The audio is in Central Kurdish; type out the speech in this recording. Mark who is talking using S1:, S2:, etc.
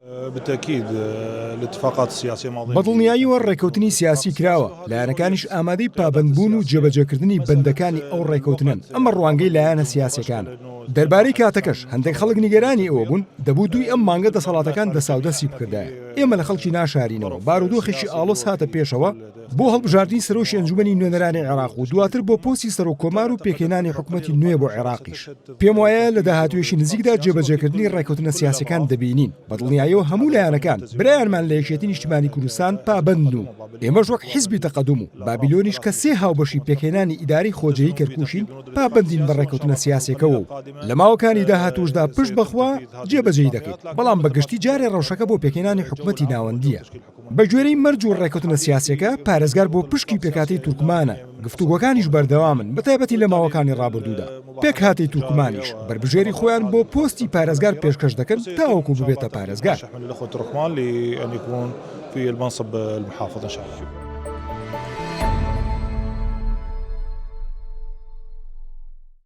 S1: بالتأكيد الاتفاقات السياسية ماضية
S2: بەدڵنیایی و ڕێکەوتنی سیاسی کراوە لایەنەکانیش ئامادەی پابەندبوون و جێبەجێکردنی بەندەکانی ئەو ڕێکەوتنن ئەمە ڕوانگەی لایەنە سیاسیەکان دەربارەی کاتەکەش هەندێک خەڵک نیگەرانی ئەوە بوون دەبوو دوی ئەم مانگە دەسەڵاتەکان دەساودەسی بکردایە ئێمە لە خەڵکی ناشارینەوە بارودۆخێکی ئاڵۆز هاتە پێشەوە بۆ هەڵبژاردننی سەرۆشی ئەنجومەنی نوێنەرانی عێراق و دواتر بۆ پۆستی سەر و کۆمار و پێکهێنانی حکوومەتی نوێ بۆ عێراقیش پێم وایە لە داهاتوێشی نزیکدا جێبەجێکردنی ڕێکەوتنە سیاسەکان دەبینین بەدڵنیاییەوە هەموو لایەنەکان برایانمان لە یەکێتی نیشتیمانی کوردستان پابەند و ئێمەش وەک حیزبی تەقەدوم و بابیلۆنیش کە سێ هاوبەشی پێکهێنانی ئیداری خۆجەیی کەرکووشین پابەندین بە ڕێکەوتنە سیاسیەکەوە و لە ماوەکانی داهاتووشدا پشت بەخوا جێبەجێی دەکەیت بەڵام بەگشتی جارێ ڕەوشەکە بۆ پێکهێنانی حکوومەتی ناوەندیە بە گوێرەی مەرج و ڕێکەوتنە سیاسیەکە پارێزگار بۆ پشکی پێکهاتەی تورکمانە گفتوگۆکانیش بەردەوامن بەتایبەتی لە ماوەکانی ڕابردوودا پێکهاتەی تورکمانیش بربژێری خۆیان بۆ پۆستی پارێزگار پێشکەش دەکەن تاوەکو ببێتە پارێزگار
S1: الأخوة التركمان لأن يكون في المنصب المحافظ إن شاء الله.